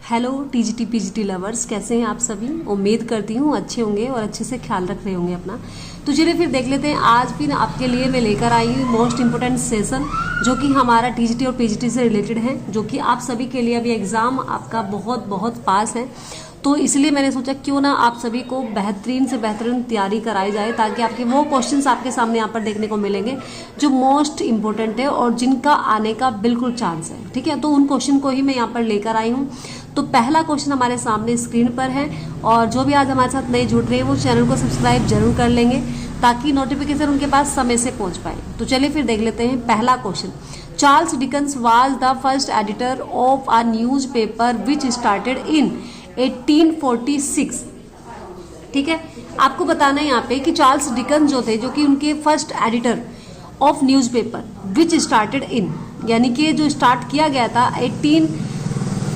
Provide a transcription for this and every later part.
Hello TGT PGT lovers, कैसे हैं आप सभी। उम्मीद करती हूँ अच्छे होंगे और अच्छे से ख्याल रख रहे होंगे अपना। तो चलिए फिर देख लेते हैं। आज भी ना आपके लिए मैं लेकर आई हूँ मोस्ट इंपोर्टेंट सेशन, जो कि हमारा टीजीटी और पीजीटी से रिलेटेड है, जो कि आप सभी के लिए अभी एग्ज़ाम आपका बहुत बहुत पास है। तो इसलिए मैंने सोचा क्यों ना आप सभी को बेहतरीन से बेहतरीन तैयारी कराई जाए, ताकि आपके वो क्वेश्चंस आपके सामने यहाँ पर देखने को मिलेंगे जो मोस्ट इंपॉर्टेंट है और जिनका आने का बिल्कुल चांस है। ठीक है, तो उन क्वेश्चन को ही मैं यहाँ पर लेकर आई हूँ। तो पहला क्वेश्चन हमारे सामने स्क्रीन पर है, और जो भी आज हमारे साथ नए जुड़ रहे हैं वो चैनल को सब्सक्राइब जरूर कर लेंगे, ताकि नोटिफिकेशन उनके पास समय से पहुँच पाए। तो चलिए फिर देख लेते हैं पहला question. Charles Dickens was the first editor of a news paper which started in 1846। ठीक है, आपको बताना है यहाँ पे कि चार्ल्स डिकन्स जो थे, जो कि उनके first editor of newspaper which started in, यानी कि जो स्टार्ट किया गया था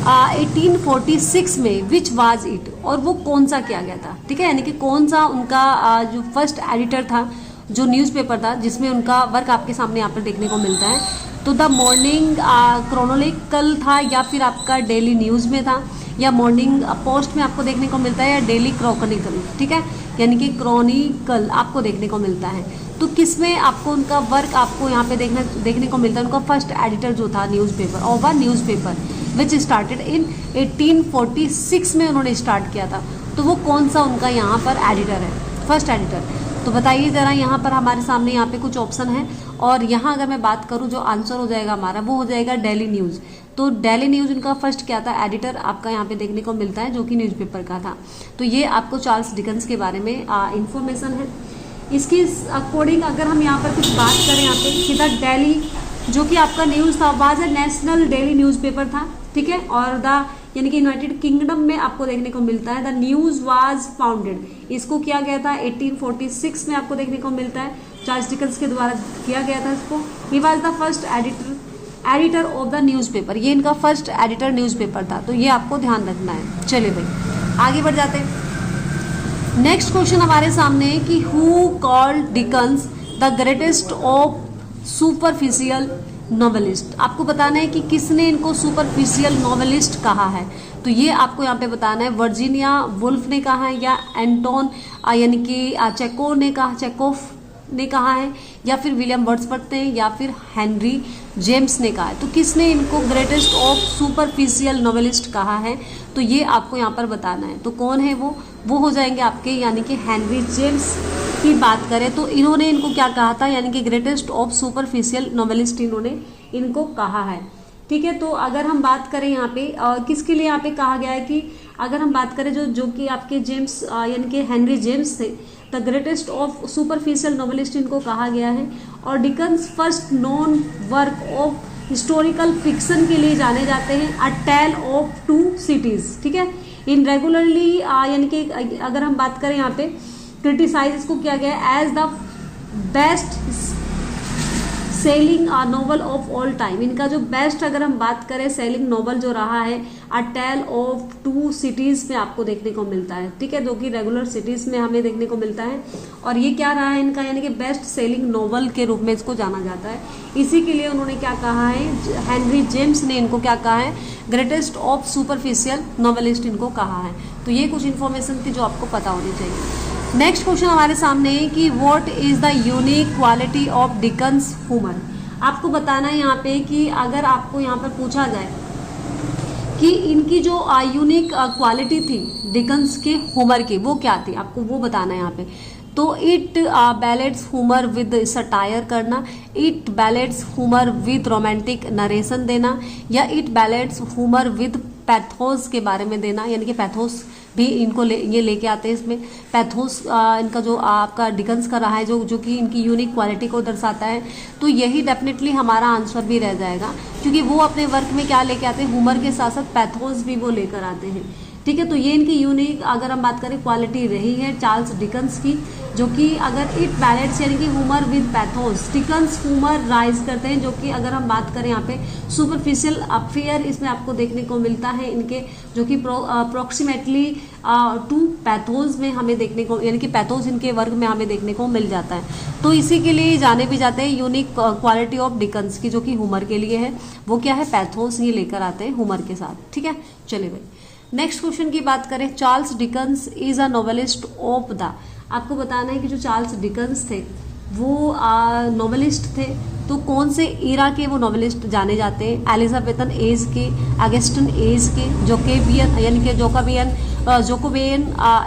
1846 में, विच वाज इट, और वो कौन सा किया गया था। ठीक है, यानी कि कौन सा उनका जो फर्स्ट एडिटर था, जो न्यूज़पेपर था जिसमें उनका वर्क आपके सामने यहाँ पर देखने को मिलता है। तो द मॉर्निंग क्रॉनिकल था, या फिर आपका डेली न्यूज़ में था, या मॉर्निंग पोस्ट में आपको देखने को मिलता है, या डेली क्रॉनिकल। ठीक है, यानी कि क्रॉनिकल आपको देखने को मिलता है। तो किसमें आपको उनका वर्क आपको यहाँ पे देखने को मिलता है, उनका फर्स्ट एडिटर जो था newspaper of a newspaper which started in 1846 में उन्होंने स्टार्ट किया था। तो वो कौन सा उनका यहाँ पर एडिटर है, फर्स्ट एडिटर। तो बताइए ज़रा, यहाँ पर हमारे सामने यहाँ पे कुछ ऑप्शन है, और यहाँ अगर मैं बात करूँ जो आंसर हो जाएगा हमारा, वो हो जाएगा डेली न्यूज़। तो डेली न्यूज़ उनका फर्स्ट क्या था, एडिटर आपका यहाँ पे देखने को मिलता है, जो कि न्यूज़पेपर का था। तो ये आपको चार्ल्स डिकन्स के बारे में इंफॉर्मेशन है। इसकी अकॉर्डिंग अगर हम यहाँ पर कुछ बात करें यहाँ पे कि द डेली, जो कि आपका न्यूज़ था, was a national daily newspaper था। ठीक है, और द यानी कि यूनाइटेड किंगडम में आपको देखने को मिलता है द न्यूज़ वाज फाउंडेड, इसको किया गया था 1846 में आपको देखने को मिलता है, चार्ल्स डिकन्स के द्वारा किया गया था इसको। He was the first editor of the newspaper, ये इनका फर्स्ट एडिटर न्यूज़पेपर था। तो ये आपको ध्यान रखना है। चलिए भाई आगे बढ़ जाते हैं। नेक्स्ट क्वेश्चन हमारे सामने है कि who called Dickens the greatest of superficial novelist. आपको बताना है कि किसने इनको सुपरफिशियल नॉवेलिस्ट कहा है। तो ये आपको यहाँ पे बताना है, वर्जीनिया वुल्फ ने कहा है, या एंटोन यानी कि चेकोव ने कहा है, या फिर विलियम वर्ड्सवर्थ ने, या फिर हेनरी जेम्स ने कहा है। तो किसने इनको ग्रेटेस्ट ऑफ सुपरफिशियल नॉवेलिस्ट कहा है, तो ये आपको यहाँ पर बताना है। तो कौन है वो हो जाएंगे आपके, यानी कि हेनरी जेम्स की बात करें तो इन्होंने इनको क्या कहा था, यानी कि ग्रेटेस्ट ऑफ सुपरफिशियल नॉवेलिस्ट इन्होंने इनको कहा है। ठीक है, तो अगर हम बात करें यहाँ पे किसके लिए यहाँ पे कहा गया है, कि अगर हम बात करें जो कि आपके जेम्स यानी कि हेनरी जेम्स थे, the greatest of superficial novelist इनको कहा गया है। और Dickens first non work of historical fiction के लिए जाने जाते हैं, अ टेल ऑफ टू सिटीज। ठीक है, इन रेगुलरली यानी कि अगर हम बात करें यहाँ पे क्रिटिसाइज इसको किया गया है as the best selling novel of all time. इनका जो बेस्ट अगर हम बात करें सेलिंग नॉवल जो रहा है, अ टेल ऑफ टू सिटीज़ में आपको देखने को मिलता है। ठीक है, जो कि रेगुलर सिटीज़ में हमें देखने को मिलता है, और ये क्या रहा है इनका, यानी कि बेस्ट सेलिंग नॉवल के रूप में इसको जाना जाता है। इसी के लिए उन्होंने क्या कहा है, हेनरी जेम्स ने इनको क्या कहा है, ग्रेटेस्ट ऑफ सुपरफिशियल नॉवेलिस्ट इनको कहा है। तो ये कुछ इन्फॉर्मेशन थी जो आपको पता होनी चाहिए। नेक्स्ट क्वेश्चन हमारे सामने है कि what is the unique quality of Dickens humour. आपको बताना है यहाँ पे कि अगर आपको यहाँ पर पूछा जाए कि इनकी जो यूनिक क्वालिटी थी डिकन्स के ह्यूमर की, वो क्या थी, आपको वो बताना है यहाँ पे। तो it balance humour with satire करना, it balance humour with romantic narration देना, या it balance humour with pathos के बारे में देना, यानी कि पैथोस भी इनको ये लेके आते हैं इसमें। पैथोस इनका जो आपका डिकन्स का रहा है, जो कि इनकी यूनिक क्वालिटी को दर्शाता है। तो यही डेफिनेटली हमारा आंसर भी रह जाएगा, क्योंकि वो अपने वर्क में क्या लेके आते हैं, ह्यूमर के साथ साथ पैथोस भी वो लेकर आते हैं। ठीक है। तो ये इनकी यूनिक अगर हम बात करें क्वालिटी रही है चार्ल्स डिकन्स की, जो कि अगर इट बैलेंस यानी कि humour with pathos, Dickens humour rise करते हैं, जो कि अगर हम बात करें यहाँ पे सुपरफिशियल अफेयर इसमें आपको देखने को मिलता है इनके, जो कि अप्रोक्सीमेटली टू पैथोस में हमें देखने को, यानी कि पैथोस इनके वर्ग में हमें देखने को मिल जाता है। तो इसी के लिए जाने भी जाते हैं यूनिक क्वालिटी ऑफ डिकन्स की, जो कि ह्यूमर के लिए है, वो क्या है, पैथोस ये लेकर आते हैं ह्यूमर के साथ। ठीक है, चलिए भाई नेक्स्ट क्वेश्चन की बात करें। Charles Dickens is a novelist of the, आपको बताना है कि जो चार्ल्स डिकन्स थे वो नॉवेलिस्ट थे, तो कौन से इरा के वो नॉवेलिस्ट जाने जाते हैं, एलिजाबेथन एज के, अगस्टन एज के, जोकोबियन यानी कि जोकोबियन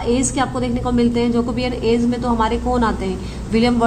एज के आपको देखने को मिलते हैं। जोकोबियन एज में तो हमारे कौन आते हैं, विलियम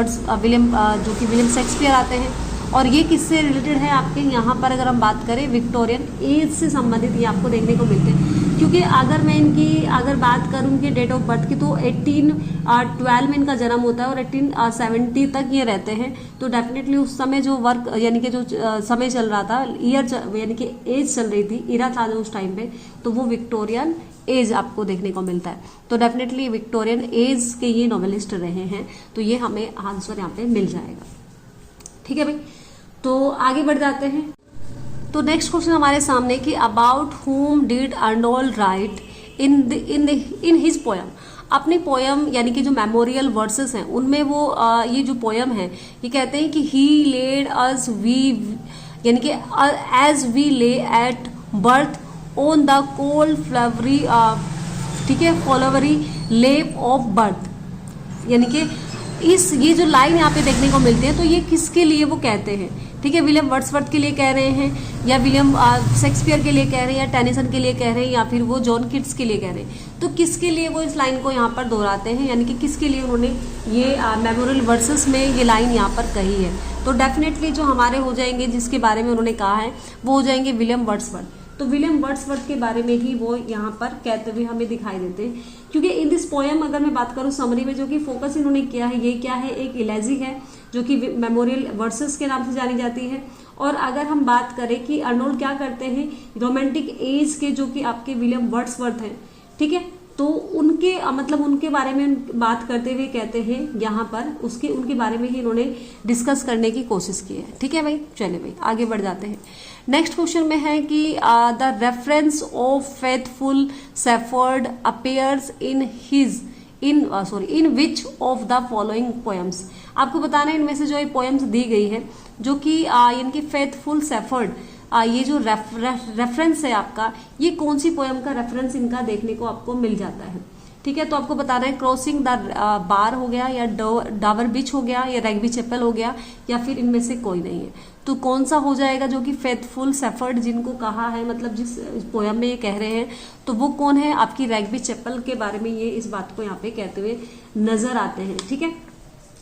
शेक्सपियर आते हैं। और ये किससे रिलेटेड है आपके यहाँ पर अगर हम बात करें विक्टोरियन एज से संबंधित ये आपको देखने को मिलते हैं। क्योंकि अगर मैं इनकी अगर बात करूँ कि डेट ऑफ बर्थ की, तो 1812 में इनका जन्म होता है और 1870 तक ये रहते हैं। तो डेफिनेटली उस समय जो वर्क यानी कि जो समय चल रहा था, ईयर यानी कि एज चल रही थी, इरा था जो उस टाइम पे, तो वो विक्टोरियन एज आपको देखने को मिलता है। तो डेफिनेटली विक्टोरियन एज के ये नॉवेलिस्ट रहे हैं, तो ये हमें आंसर यहाँ पे मिल जाएगा। ठीक है भाई, तो आगे बढ़ जाते हैं। तो नेक्स्ट क्वेश्चन हमारे सामने कि अबाउट हुम did Arnold right in his poem, अपनी पोयम यानी कि जो मेमोरियल वर्सेस हैं उनमें वो ये जो पोयम है ये कहते हैं कि ही लेड अस वी यानी कि as we lay at birth on the cold flowery, ठीक है, फ्लवरी लेप ऑफ बर्थ, यानी कि इस ये जो लाइन यहाँ पे देखने को मिलती है तो ये किसके लिए वो कहते हैं। ठीक है, विलियम वर्ड्सवर्थ के लिए कह रहे हैं, या विलियम शेक्सपियर के लिए कह रहे हैं, या टेनिसन के लिए कह रहे हैं, या फिर वो जॉन किट्स के लिए कह रहे हैं। तो किसके लिए वो इस लाइन को यहाँ पर दोहराते हैं, यानी कि किसके लिए उन्होंने ये मेमोरियल वर्सेस में ये लाइन यहाँ पर कही है। तो डेफिनेटली जो हमारे हो जाएंगे जिसके बारे में उन्होंने कहा है वो हो जाएंगे विलियम वर्ड्सवर्थ। तो विलियम वर्ड्सवर्थ के बारे में ही वो यहाँ पर कहते हुए हमें दिखाई देते हैं, क्योंकि इन दिस पोएम अगर मैं बात करूँ समरी में जो कि फोकस इन्होंने किया है, ये क्या है, एक इलेजी है जो कि मेमोरियल वर्सेस के नाम से जानी जाती है। और अगर हम बात करें कि अर्नोल्ड क्या करते हैं, रोमांटिक एज के जो कि आपके विलियम वर्ड्सवर्थ हैं, ठीक है, तो उनके मतलब उनके बारे में बात करते हुए कहते हैं यहाँ पर उनके बारे में ही इन्होंने डिस्कस करने की कोशिश की है। ठीक है भाई, चलिए भाई आगे बढ़ जाते हैं। नेक्स्ट क्वेश्चन में है कि the reference of faithful shepherd appears in which of the following poems, आपको बताना है इनमें से जो ये पोएम्स दी गई है जो कि इनकी फेथफुल शेफर्ड, ये जो रेफरेंस है आपका, ये कौन सी पोएम का रेफरेंस इनका देखने को आपको मिल जाता है। ठीक है, तो आपको बताना है क्रॉसिंग द बार हो गया, या डावर बीच हो गया, या रैग्बी चैपल हो गया, या फिर इनमें से कोई नहीं है। तो कौन सा हो जाएगा जो कि फेथफुल शेफर्ड जिनको कहा है, मतलब जिस पोएम में ये कह रहे हैं, तो वो कौन है, आपकी रैग्बी चैपल के बारे में ये इस बात को यहाँ पे कहते हुए नजर आते हैं। ठीक है,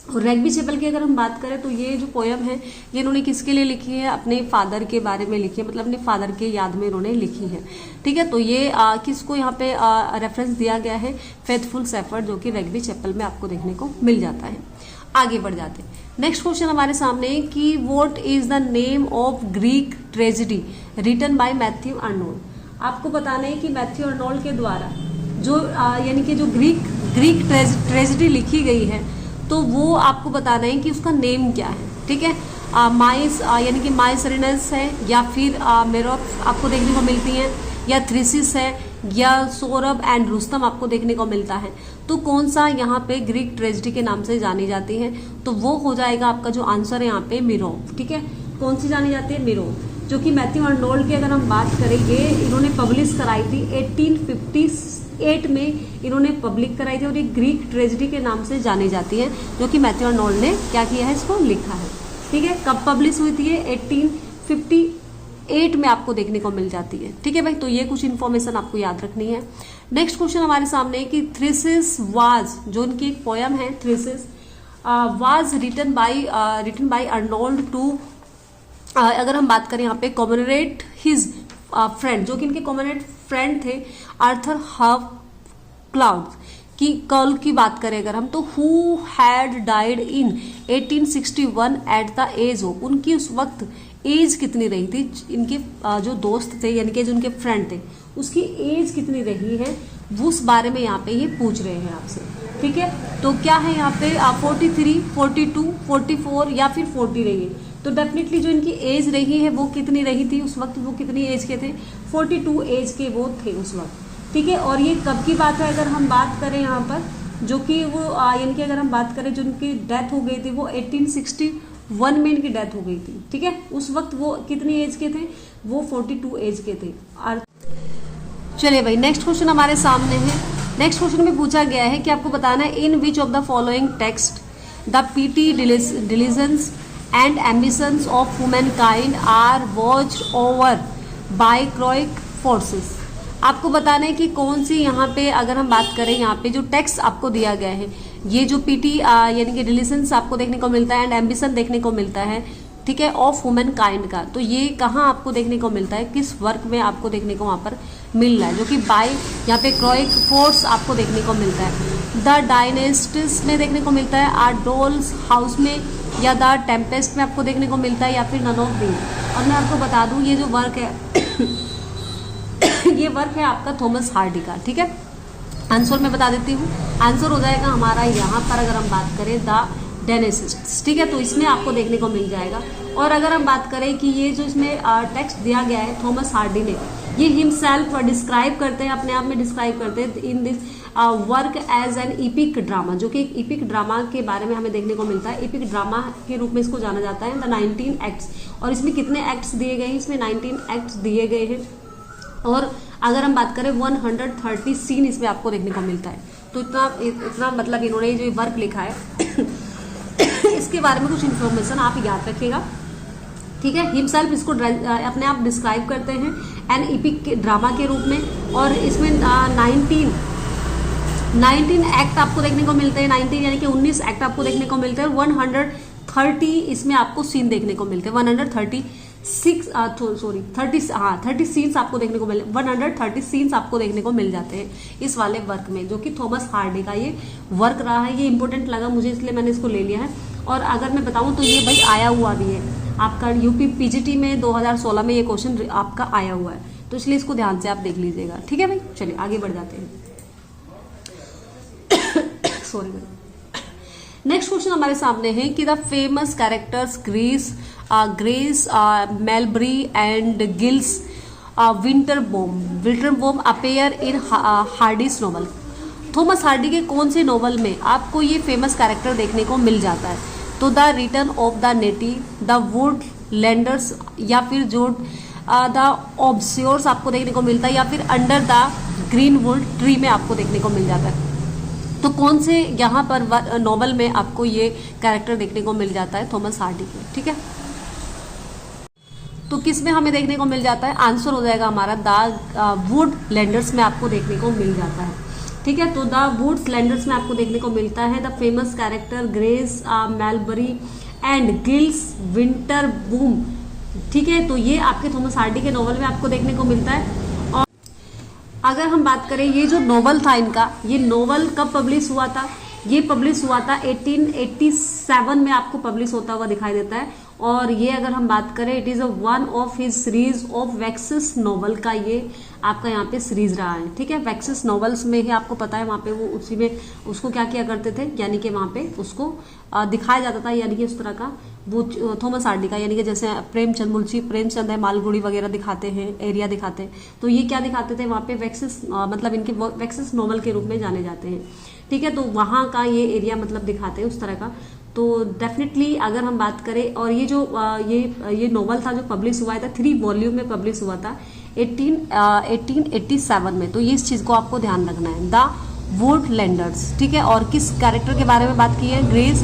और रैग्बी चैपल की अगर हम बात करें तो ये जो पोएम है ये इन्होंने किसके लिए लिखी है, अपने फादर के बारे में लिखी है, मतलब अपने फादर के याद में इन्होंने लिखी है। ठीक है, तो ये किसको यहाँ पे रेफरेंस दिया गया है, फेथफुल शेफर्ड, जो कि रैग्बी चैपल में आपको देखने को मिल जाता है। आगे बढ़ जाते हैं। नेक्स्ट क्वेश्चन हमारे सामने कि what is the name of Greek tragedy written by Matthew Arnold, आपको बताना है कि मैथ्यू अर्नोल्ड के द्वारा जो यानी कि जो ग्रीक ट्रेजेडी लिखी गई है, तो वो आपको बताना है कि उसका नेम क्या है। ठीक है, माइस यानी कि माइसरिनस है, या फिर मेरोप आपको देखने को मिलती हैं, या थ्रिसिस है, या सौरभ एंड रुस्तम आपको देखने को मिलता है। तो कौन सा यहाँ पे ग्रीक ट्रेजेडी के नाम से जानी जाती है, तो वो हो जाएगा आपका जो आंसर है यहाँ पे मिरोप। ठीक है, कौन सी जानी जाती है, मिरोप, जो कि मैथ्यू अर्नोल्ड की अगर हम बात करें, ये इन्होंने पब्लिश कराई थी 1858 में इन्होंने पब्लिक कराई थी, और ये ग्रीक ट्रेजेडी के नाम से जानी जाती है, जो कि मैथ्यू अर्नोल्ड ने क्या किया है, इसको लिखा है। ठीक है, कब पब्लिश हुई थी, ये 1858 में आपको देखने को मिल जाती है। ठीक है भाई, तो ये कुछ इन्फॉर्मेशन आपको याद रखनी है। नेक्स्ट क्वेश्चन हमारे सामने है कि थ्रिसिस वाज, जो उनकी एक पोयम है Thyrsis, was written by Arnold to, अगर हम बात करें यहाँ पे कॉमरेट हिज फ्रेंड, जो कि इनके कॉमरेट फ्रेंड थे आर्थर हव क्लाउड की, कल की बात करें अगर हम, तो who had died in 1861 at the age of, उनकी उस वक्त एज कितनी रही थी, इनके जो दोस्त थे यानी कि जो उनके फ्रेंड थे उसकी एज कितनी रही है, वो उस बारे में यहाँ पे ये पूछ रहे हैं आपसे, ठीक है। तो क्या है यहाँ पे 43, 42, 44 या फिर 40 रही है। तो डेफिनेटली जो इनकी एज रही है वो कितनी रही थी उस वक्त, वो कितनी एज के थे, 42 एज के वो थे उस वक्त, ठीक है। और ये कब की बात है, अगर हम बात करें यहाँ पर, जो कि वो यानी कि अगर हम बात करें जो उनकी डेथ हो गई थी वो 1861 में इनकी डेथ हो गई थी, ठीक है। उस वक्त वो कितनी एज के थे, वो 42 एज के थे। और चलिए भाई नेक्स्ट क्वेश्चन हमारे सामने है। नेक्स्ट क्वेश्चन में पूछा गया है कि आपको बताना है in which of the following text the petty diligence and ambitions of womankind are watched over by heroic forces. आपको बताना है कि कौन सी यहाँ पे, अगर हम बात करें यहाँ पे जो टेक्स्ट आपको दिया गया है, ये जो पीटी यानी कि डिलीजेंस आपको देखने को मिलता है एंड एम्बिशन देखने को मिलता है, ठीक है, ऑफ वुमेन काइंड का, तो ये कहाँ आपको देखने को मिलता है, किस वर्क में आपको देखने को वहाँ पर मिल रहा है, जो कि बाय यहाँ पे क्रोइक फोर्स आपको देखने को मिलता है। द डायनेस्टिस में देखने को मिलता है, आर डोल्स हाउस में, या द टेम्पेस्ट में आपको देखने को मिलता है, या फिर नन ऑफ दीज। और मैं आपको बता दूं ये जो वर्क है ये वर्क है आपका थॉमस हार्डी का, ठीक है। आंसर मैं बता देती हूँ, आंसर हो जाएगा हमारा यहाँ पर, अगर हम बात करें द डायनेस्टिस, ठीक है, तो इसमें आपको देखने को मिल जाएगा। और अगर हम बात करें कि ये जो इसमें टेक्स्ट दिया गया है थॉमस हार्डी ने, ये हिमसेल्फ डिस्क्राइब करते हैं, अपने आप में डिस्क्राइब करते हैं in this work as an epic drama, जो कि एक इपिक ड्रामा के बारे में हमें देखने को मिलता है। इपिक ड्रामा के रूप में इसको जाना जाता है, द 19 एक्ट्स। और इसमें कितने एक्ट्स दिए गए हैं, इसमें 19 एक्ट्स दिए गए हैं। और अगर हम बात करें 130 सीन इसमें आपको देखने को मिलता है। तो इतना मतलब इन्होंने जो वर्क लिखा है इसके बारे में कुछ इन्फॉर्मेशन आप याद रखिएगा, ठीक है। हिमसेल्फ इसको अपने आप डिस्क्राइब करते हैं एन इपिक ड्रामा के रूप में। और इसमें 19 एक्ट आपको देखने को मिलते हैं, 19 यानी कि 19 एक्ट आपको देखने को मिलते हैं। 130 इसमें आपको सीन देखने को मिलते हैं, 30 सीन्स आपको देखने को मिल 130 सीन्स आपको देखने को मिल जाते हैं इस वाले वर्क में, जो कि थॉमस हार्डी का ये वर्क रहा है। ये इंपॉर्टेंट लगा मुझे, इसलिए मैंने इसको ले लिया है। और अगर मैं बताऊं तो ये भाई आया हुआ भी है आपका यूपी पीजीटी में 2016 में ये क्वेश्चन आपका आया हुआ है, तो इसलिए इसको ध्यान से आप देख लीजिएगा, ठीक है भाई। चलिए आगे बढ़ जाते हैं। सॉरी भाई, नेक्स्ट क्वेश्चन हमारे सामने है कि the famous characters Grace Melbury and Giles Winterborne appear in Hardy's novel. Thomas Hardy के कौन से नॉवल में आपको ये फेमस कैरेक्टर देखने को मिल जाता है? तो the return of the native, the woodlanders, या फिर जो द ऑब्स्योर्स आपको देखने को मिलता है, या फिर अंडर द ग्रीनवुड ट्री में आपको देखने को मिल जाता है। तो कौन से यहाँ पर नॉवल में आपको ये कैरेक्टर देखने को मिल जाता है थॉमस हार्डी के, ठीक है। तो किस में हमें देखने को मिल जाता है? आंसर हो जाएगा हमारा द वुड लैंडर्स में आपको देखने को मिल जाता है, ठीक है। तो द वुड्स लैंडर्स में आपको देखने को मिलता है the famous character Grace Melbury and Giles Winterborne, ठीक है। तो ये आपके थॉमस हार्डी के नॉवल में आपको देखने को मिलता है। और अगर हम बात करें ये जो नॉवल था इनका, ये नॉवल कब पब्लिश हुआ था? ये पब्लिश हुआ था 1887 में आपको पब्लिश होता हुआ दिखाई देता है। और ये अगर हम बात करें it is a one of his series of Wessex novel का ये आपका यहाँ पे सीरीज रहा है, ठीक है। वैक्सिस नॉवेल्स में ही आपको पता है वहाँ पे वो उसी में उसको क्या किया करते थे, यानी कि वहाँ पे उसको दिखाया जाता था, यानी कि उस तरह का वो थॉमस हार्डी का, यानी कि जैसे प्रेमचंद मुंशी प्रेमचंद है मालगुड़ी वगैरह दिखाते हैं, एरिया दिखाते हैं, तो ये क्या दिखाते थे वहाँ पे वैक्सिस मतलब इनके वैक्सिस नॉवल के रूप में जाने जाते हैं, ठीक है। तो वहाँ का ये एरिया मतलब दिखाते हैं उस तरह का। तो डेफिनेटली अगर हम बात करें, और ये जो ये नॉवल था जो पब्लिश हुआ था 3 वॉल्यूम में पब्लिश हुआ था 1887 में। तो ये इस चीज़ को आपको ध्यान रखना है, द वुड लैंडर्स, ठीक है। और किस कैरेक्टर के बारे में बात की है? ग्रेस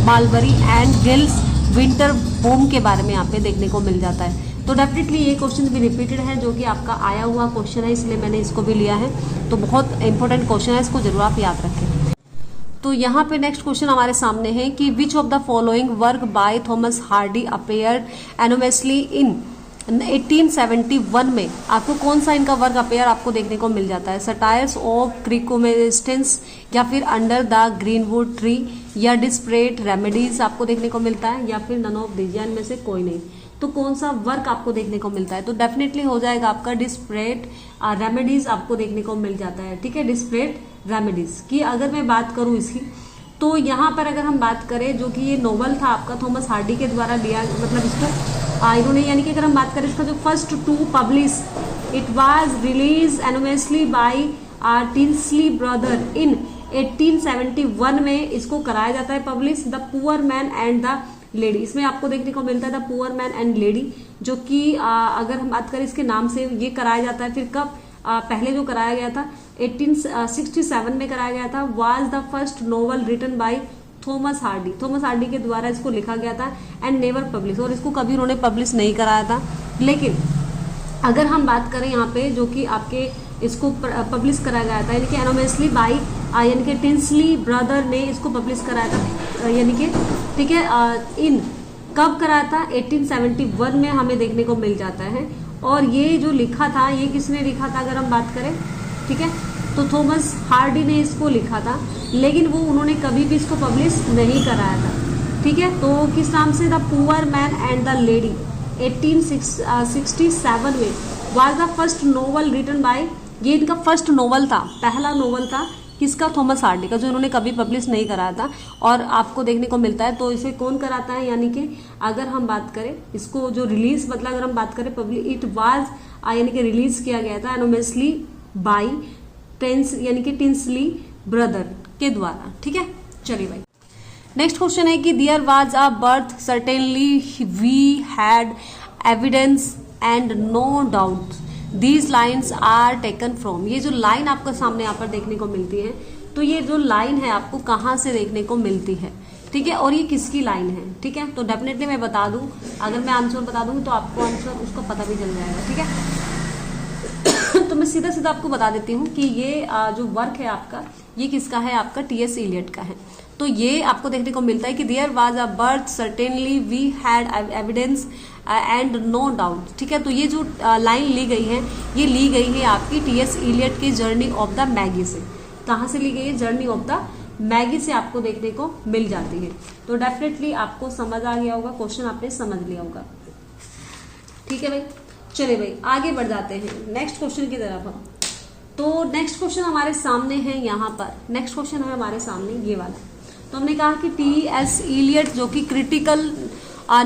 मालबरी एंड गिल्स विंटरबॉम के बारे में यहाँ पे देखने को मिल जाता है। तो डेफिनेटली ये क्वेश्चन भी रिपीटेड है, जो कि आपका आया हुआ क्वेश्चन है, इसलिए मैंने इसको भी लिया है। तो बहुत इंपॉर्टेंट क्वेश्चन है, इसको जरूर आप याद रखें। तो यहाँ पे नेक्स्ट क्वेश्चन हमारे सामने है कि which of the following work by Thomas Hardy appeared anonymously in 1871 में आपको कौन सा इनका वर्क अपेयर आपको देखने को मिल जाता है? सटायर्स ऑफ क्रिकोमेस्टेंस, या फिर अंडर द ग्रीनवुड ट्री, या डिस्परेट रेमेडीज आपको देखने को मिलता है, या फिर नन ऑफ दीज, या इनमें से कोई नहीं। तो कौन सा वर्क आपको देखने को मिलता है? तो डेफिनेटली हो जाएगा आपका डिस्परेट रेमेडीज आपको देखने को मिल जाता है, ठीक है, डिस्परेट रेमेडीज की अगर मैं बात करूं इसकी, तो यहाँ पर अगर हम बात करें जो कि ये नोवेल था आपका थॉमस हार्डी के द्वारा लिया, मतलब इसको इन्होंने, यानी कि अगर हम बात करें इसका जो first to publish, it was release anonymously by Tinsley brother in 1871 में इसको कराया जाता है publish, the poor man and the lady. इसमें आपको देखने को मिलता है the poor man and lady, जो कि अगर हम बात करें इसके नाम से ये कराया जाता है। फिर कब पहले जो कराया गया था 1867 में कराया गया था, was the first novel written by Thomas Hardy. Thomas Hardy के द्वारा इसको लिखा गया था एंड नेवर पब्लिश, और इसको कभी उन्होंने पब्लिश नहीं कराया था। लेकिन अगर हम बात करें यहाँ पे जो कि आपके इसको पब्लिश कराया गया था, यानी कि एनोनिमसली बाय यानी कि टिंसली ब्रदर ने इसको पब्लिश कराया था, यानी कि ठीक है इन कब कराया था 1871 में हमें देखने को मिल जाता है। और ये जो लिखा था ये किसने लिखा था अगर हम बात करें, ठीक है, तो थॉमस हार्डी ने इसको लिखा था, लेकिन वो उन्होंने कभी भी इसको पब्लिश नहीं कराया था, ठीक है। तो किस नाम से? The poor man and the lady 1867 में was the first novel written by, ये इनका फर्स्ट नोवेल था, पहला नोवेल था किसका? थॉमस हार्डी का, जो इन्होंने कभी पब्लिश नहीं कराया था और आपको देखने को मिलता है। तो इसे कौन कराता है? यानी कि अगर हम बात करें इसको जो रिलीज, मतलब अगर हम बात करें पब्लिश, इट वाज यानी कि रिलीज किया गया था एनोनिमसली बाय टेंस यानी कि टिंसली ब्रदर के द्वारा, ठीक है। चलिए भाई नेक्स्ट क्वेश्चन है कि there was a birth certainly we had evidence and no doubt these lines are taken from. ये जो लाइन आपको सामने यहाँ पर देखने को मिलती है, तो ये जो लाइन है आपको कहाँ से देखने को मिलती है, ठीक है, और ये किसकी लाइन है, ठीक है। तो डेफिनेटली मैं बता दूं, अगर मैं आंसर बता दूंगी तो आपको आंसर उसका पता भी चल जाएगा, ठीक है। तो मैं सीधा सीधा आपको बता देती हूँ कि ये जो वर्क है आपका, ये किसका है? आपका टी.एस. इलियट का है। तो ये आपको देखने को मिलता है कि there was a birth certainly we had evidence and no doubt, ठीक है। तो ये जो लाइन ली गई है, ये ली गई है आपकी टी.एस. इलियट की जर्नी ऑफ द मैगी से। कहाँ से ली गई है? जर्नी ऑफ द मैगी से आपको देखने को मिल जाती है। तो डेफिनेटली आपको समझ आ गया होगा, क्वेश्चन आपने समझ लिया होगा, ठीक है भाई। चलिए भाई आगे बढ़ जाते हैं नेक्स्ट क्वेश्चन की तरफ हम। तो नेक्स्ट क्वेश्चन हमारे सामने है, यहाँ पर नेक्स्ट क्वेश्चन है हमारे सामने ये वाला। तो हमने कहा कि टी.एस. इलियट जो कि critical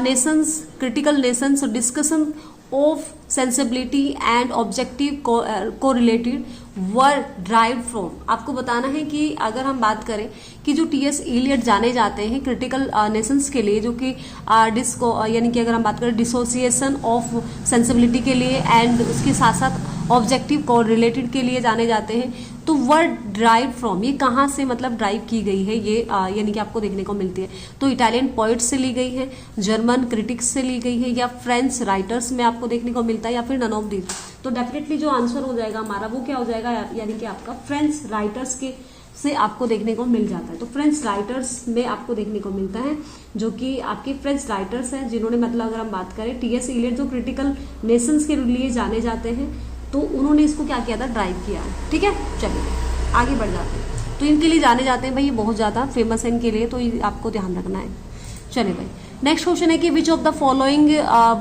Nations discussion of sensibility and objective correlated were drive from. आपको बताना है कि अगर हम बात करें कि जो टी.एस. इलियट जाने जाते हैं क्रिटिकल नेशंस के लिए, जो कि यानी कि अगर हम बात करें डिसोसिएशन ऑफ सेंसिबिलिटी के लिए एंड उसके साथ साथ ऑब्जेक्टिव कोरिलेटेड के लिए जाने जाते हैं, तो वर्ड ड्राइव फ्रॉम, ये कहाँ से मतलब ड्राइव की गई है? ये यानी कि आपको देखने को मिलती है तो इटालियन पोइट्स से ली गई है, जर्मन क्रिटिक्स से ली गई है, या फ्रेंच राइटर्स में आपको देखने को मिलता है, या फिर नन ऑफ दीज। तो डेफिनेटली जो आंसर हो जाएगा हमारा वो क्या हो जाएगा? यानी कि आपका फ्रेंच राइटर्स के से आपको देखने को मिल जाता है। तो फ्रेंच राइटर्स में आपको देखने को मिलता है, जो कि आपके फ्रेंच राइटर्स हैं जिन्होंने, मतलब अगर हम बात करें टी.एस. इलियट जो क्रिटिकल नेशंस के लिए जाने जाते हैं, तो उन्होंने इसको क्या किया था? ड्राइव किया है, ठीक है। चलिए आगे बढ़ जाते हैं। तो इनके लिए जाने जाते हैं भाई, ये बहुत ज़्यादा फेमस है इनके लिए, तो आपको ध्यान रखना है। चलिए भाई नेक्स्ट क्वेश्चन है कि which of the following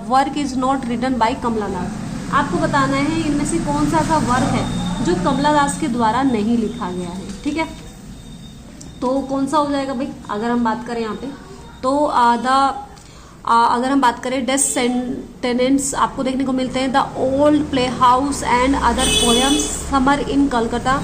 work is not written by Kamala Das. आपको बताना है इनमें से कौन सा ऐसा वर्क है जो कमला दास के द्वारा नहीं लिखा गया है, ठीक है। तो कौन सा हो जाएगा भाई? अगर हम बात करें यहाँ पे तो अगर हम बात करें डेथ सेंटेनेंस आपको देखने को मिलते हैं, the old play house and other poems, summer in Calcutta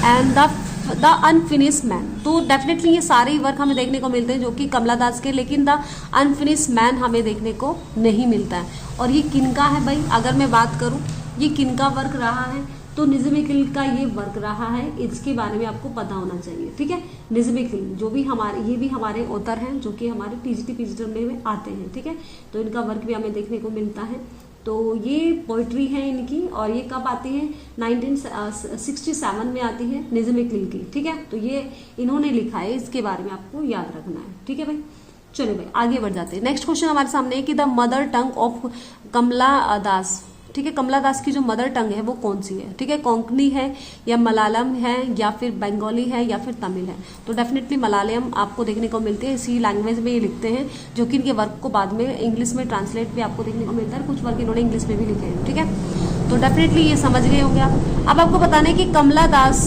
and the unfinished man. तो डेफिनेटली ये सारे ही वर्क हमें देखने को मिलते हैं जो कि कमला दास के, लेकिन द अनफिनिश्ड मैन हमें देखने को नहीं मिलता है। और ये किनका है भाई? अगर मैं बात करूँ ये किनका वर्क रहा है, तो निज़्म-ए-किल का ये वर्क रहा है, इसके बारे में आपको पता होना चाहिए, ठीक है। निज़्म-ए-किल जो भी हमारे, ये भी हमारे ऑथर हैं जो कि हमारे टीजीटी पीजीटी में आते हैं, ठीक है। तो इनका वर्क भी हमें देखने को मिलता है। तो ये पोइट्री है इनकी, और ये कब आती है? 1967 में आती है निज़्म-ए-किल की, ठीक है। तो ये इन्होंने लिखा है, इसके बारे में आपको याद रखना है, ठीक है भाई। चलो भाई आगे बढ़ जाते हैं। नेक्स्ट क्वेश्चन हमारे सामने है कि द मदर टंग ऑफ कमला दास ठीक है, कमला दास की जो मदर टंग है वो कौन सी है, ठीक है, कोंकणी है या मलयालम है या फिर बंगाली है या फिर तमिल है। तो डेफिनेटली मलयालम आपको देखने को मिलती है, इसी लैंग्वेज में ये लिखते हैं, जो कि इनके वर्क को बाद में इंग्लिश में ट्रांसलेट भी आपको देखने को मिलता है, कुछ वर्क इन्होंने इंग्लिश में भी लिखे हैं, ठीक है। तो डेफिनेटली ये समझ गए होंगे आप। अब आपको बताना है कि कमला दास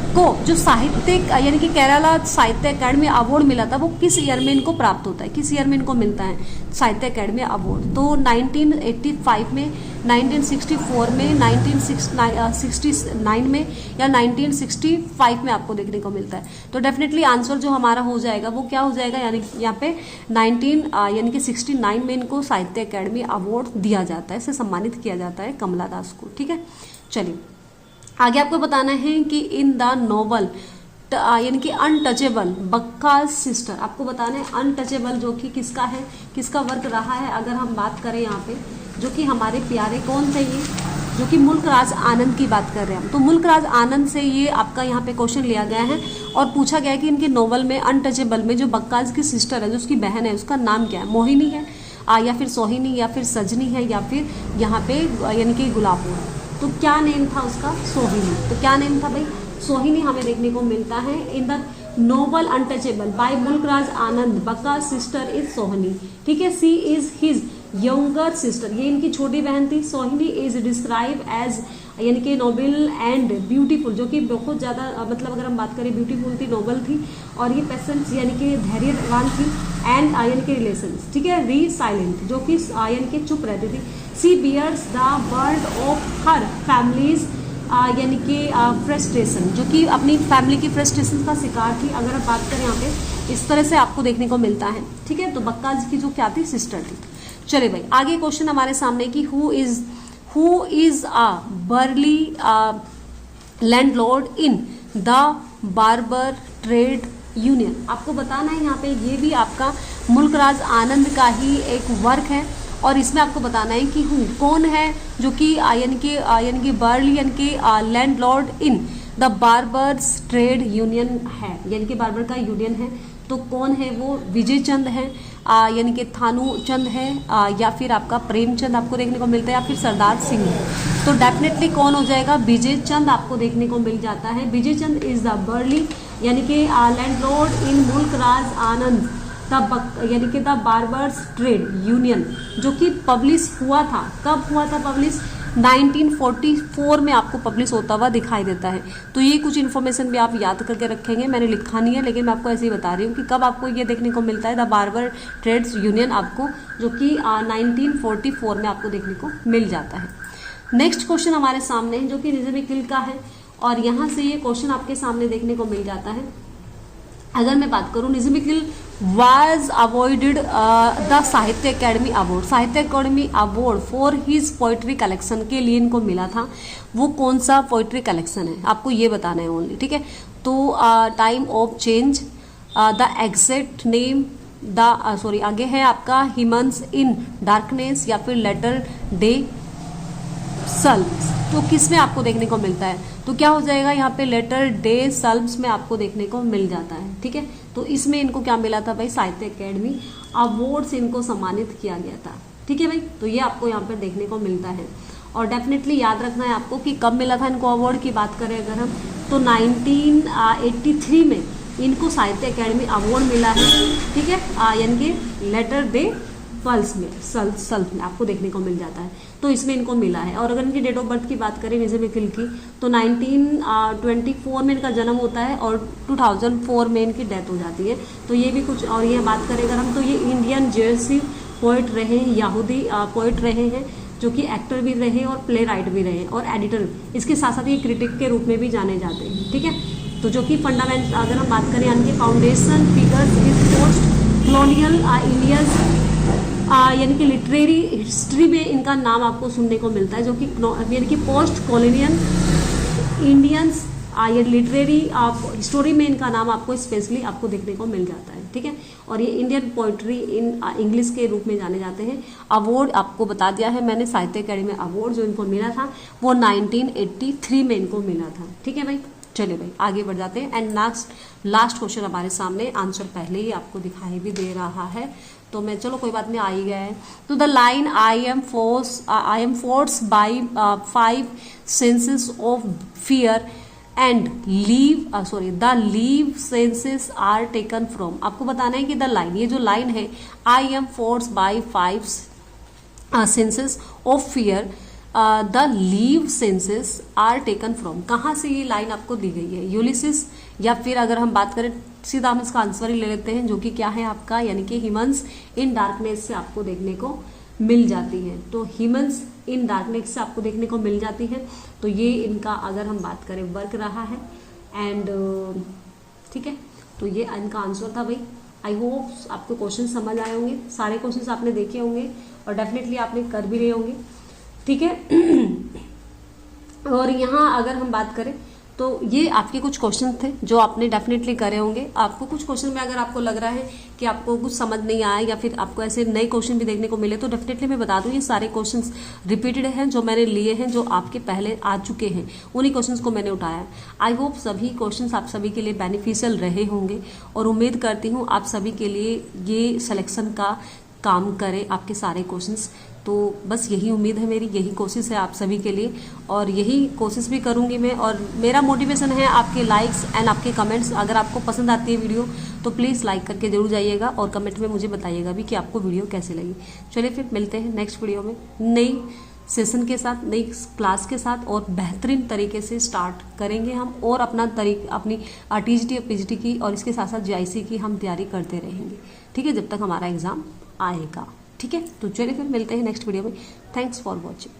को जो साहित्यिक यानी कि केरला साहित्य अकेडमी अवार्ड मिला था वो किस ईयर में इनको प्राप्त होता है, किस ईयर में इनको मिलता है साहित्य अकेडमी अवार्ड। तो 1985 में, 1964 में, 1969 में या 1965 में आपको देखने को मिलता है। तो डेफिनेटली आंसर जो हमारा हो जाएगा वो क्या हो जाएगा, यानी यहाँ पे 69 में इनको साहित्य अकेडमी अवार्ड दिया जाता है, इसे सम्मानित किया जाता है कमला दास को, ठीक है। चलिए आगे आपको बताना है कि इन द नॉवल यानी कि अनटचेबल बक्काज सिस्टर, आपको बताना है अनटचेबल जो कि किसका है, किसका वर्क रहा है। अगर हम बात करें यहाँ पे जो कि हमारे प्यारे कौन थे ये, जो कि मुल्क राज आनंद की बात कर रहे हैं हम। तो मुल्क राज आनंद से ये आपका यहाँ पे क्वेश्चन लिया गया है और पूछा गया है कि इनके नॉवल में अनटचेबल में जो बक्काज की सिस्टर है, जो उसकी बहन है, उसका नाम क्या है, मोहिनी है या फिर सोहिनी या फिर सजनी है या फिर यहाँ पे यानी कि गुलाबो है। तो क्या नेम था उसका, सोहिनी। तो क्या नेम था भाई, सोहिनी हमें देखने को मिलता है in the novel untouchable by Mulk Raj Anand. Bakha sister is Sohini, ठीक है। She is his younger sister, ये इनकी छोटी बहन थी। सोहिनी इज डिस्क्राइब एज यानी कि नोबल एंड ब्यूटीफुल, जो कि बहुत ज़्यादा मतलब अगर हम बात करें ब्यूटीफुल थी, नोबल थी, और ये पेशेंस यानी कि धैर्यवान थी, एंड यानी कि रिलेशंस, ठीक है, री साइलेंट, जो कि यानी कि चुप रहती थी। She bears the world of her families यानी कि फ्रस्ट्रेशन, जो कि अपनी फैमिली की फ्रस्ट्रेशन का शिकार थी। अगर आप बात करें यहाँ पे इस तरह से आपको देखने को मिलता है, ठीक है। तो बक्का जी की जो क्या थी, सिस्टर थी। चलिए भाई आगे क्वेश्चन हमारे सामने कि who is a barley landlord in the barber trade union. आपको बताना है यहाँ पे ये भी आपका मुल्क राज आनंद का ही एक वर्क है और इसमें आपको बताना है कि कौन है जो कि यानी कि बर्ली यानी कि landlord in the barbers trade union है, यानी कि बार्बर का यूनियन है। तो कौन है वो, विजय चंद है यानी कि थानू चंद है या फिर आपका प्रेमचंद आपको देखने को मिलता है या फिर सरदार सिंह है। तो डेफिनेटली कौन हो जाएगा, विजय चंद आपको देखने को मिल जाता है। विजय चंद इज द बर्ली यानी कि लैंडलॉर्ड इन मुल्क राज आनंद यानी कि द बार्बर्स ट्रेड यूनियन, जो कि पब्लिश हुआ था। कब हुआ था पब्लिश, 1944 में आपको पब्लिश होता हुआ दिखाई देता है। तो ये कुछ इन्फॉर्मेशन भी आप याद करके रखेंगे, मैंने लिखा नहीं है लेकिन मैं आपको ऐसे ही बता रही हूँ कि कब आपको ये देखने को मिलता है, द बार्बर ट्रेड्स यूनियन आपको, जो कि 1944 में आपको देखने को मिल जाता है। नेक्स्ट क्वेश्चन हमारे सामने है जो कि निज़ाम-ए-किल का है और यहाँ से ये क्वेश्चन आपके सामने देखने को मिल जाता है। अगर मैं बात करूँ, निज़ाम-ए-किल was awarded द साहित्य अकेडमी अवार्ड, साहित्य academy award for his poetry collection के लिए इनको मिला था। वो कौन सा पोइट्री कलेक्शन है आपको ये बताना है ओनली, ठीक है। तो time of change, the exact name, the sorry आगे है आपका ह्यूमन्स इन डार्कनेस या फिर लेटर डे सल्व्स। तो किस में आपको देखने को मिलता है, तो क्या हो जाएगा यहाँ पे लेटर डे सल्व्स में आपको देखने को मिल जाता है, ठीक है। तो इसमें इनको क्या मिला था भाई, साहित्य अकेडमी अवार्ड से इनको सम्मानित किया गया था, ठीक है भाई। तो ये आपको यहाँ पर देखने को मिलता है और डेफिनेटली याद रखना है आपको कि कब मिला था इनको अवार्ड की बात करें अगर हम, तो 1983 में इनको साहित्य अकेडमी अवार्ड मिला है, ठीक है, यानी कि लेटर डे पल्स में सल्फ में आपको देखने को मिल जाता है। तो इसमें इनको मिला है। और अगर इनकी डेट ऑफ बर्थ की बात करें निज़ाम-ए-किल की, तो 1924 में इनका जन्म होता है और 2004 में इनकी डेथ हो जाती है। तो ये भी कुछ, और ये बात करें अगर हम, तो ये इंडियन जर्सी पोइट रहे, यहूदी पोइट रहे हैं, जो कि एक्टर भी रहे और प्ले राइट भी रहे और एडिटर, इसके साथ साथ ये क्रिटिक के रूप में भी जाने जाते हैं, ठीक है। तो जो कि फंडामेंट अगर हम बात करें इनके foundation figures is post colonial Indians यानी कि लिटरेरी हिस्ट्री में इनका नाम आपको सुनने को मिलता है, जो कि यानी कि पोस्ट कॉलोनियल इंडियंस ये लिटरेरी हिस्टोरी में इनका नाम आपको स्पेशली आपको देखने को मिल जाता है, ठीक है। और ये इंडियन पोइट्री इन इंग्लिश के रूप में जाने जाते हैं। अवार्ड आपको बता दिया है मैंने, साहित्य अकेडमी अवार्ड जो इनको मिला था वो 1983 में इनको मिला था, ठीक है भाई। चलिए भाई आगे बढ़ जाते हैं। एंड लास्ट क्वेश्चन हमारे सामने, आंसर पहले ही आपको दिखाई भी दे रहा है, तो मैं चलो कोई बात नहीं, आ ही गया है। तो the line I am force by 5 senses of fear and the leave senses are taken from. आपको बताना है कि द लाइन, ये जो लाइन है, I am force by 5 senses of fear, the leave senses are taken from, कहाँ से ये लाइन आपको दी गई है? यूलिसिस, या फिर अगर हम बात करें सीधा हम इसका आंसर ही ले लेते हैं, जो कि क्या है आपका, यानी कि ह्यूमंस इन डार्कनेस से आपको देखने को मिल जाती है। तो ह्यूमंस इन डार्कनेस से आपको देखने को मिल जाती है। तो ये इनका अगर हम बात करें वर्क रहा है। एंड ठीक है, तो ये इनका आंसर था भाई। आई होप आपको क्वेश्चन समझ आए होंगे, सारे क्वेश्चंस आपने देखे होंगे और डेफिनेटली आपने कर भी रहे होंगे, ठीक है। और यहाँ अगर हम बात करें तो ये आपके कुछ क्वेश्चन थे जो आपने डेफिनेटली करे होंगे। आपको कुछ क्वेश्चन में अगर आपको लग रहा है कि आपको कुछ समझ नहीं आया या फिर आपको ऐसे नए क्वेश्चन भी देखने को मिले, तो डेफिनेटली मैं बता दूं ये सारे क्वेश्चंस रिपीटेड हैं जो मैंने लिए हैं, जो आपके पहले आ चुके हैं, उन्हीं क्वेश्चंस को मैंने उठाया है। आई होप सभी क्वेश्चंस आप सभी के लिए बेनिफिशियल रहे होंगे और उम्मीद करती हूँ आप सभी के लिए ये सिलेक्शन का काम करें आपके सारे क्वेश्चंस। तो बस यही उम्मीद है मेरी, यही कोशिश है आप सभी के लिए, और यही कोशिश भी करूंगी मैं। और मेरा मोटिवेशन है आपके लाइक्स एंड आपके कमेंट्स। अगर आपको पसंद आती है वीडियो तो प्लीज़ लाइक करके जरूर जाइएगा और कमेंट में मुझे बताइएगा भी कि आपको वीडियो कैसी लगी। चलिए फिर मिलते हैं नेक्स्ट वीडियो में नई सेशन के साथ, नई क्लास के साथ, और बेहतरीन तरीके से स्टार्ट करेंगे हम, और अपनी टीजीटी और पीजीटी की और इसके साथ साथ जीआईसी की हम तैयारी करते रहेंगे, ठीक है, जब तक हमारा एग्ज़ाम आएगा, ठीक है। तो चलिए फिर मिलते हैं नेक्स्ट वीडियो में। Thanks for watching.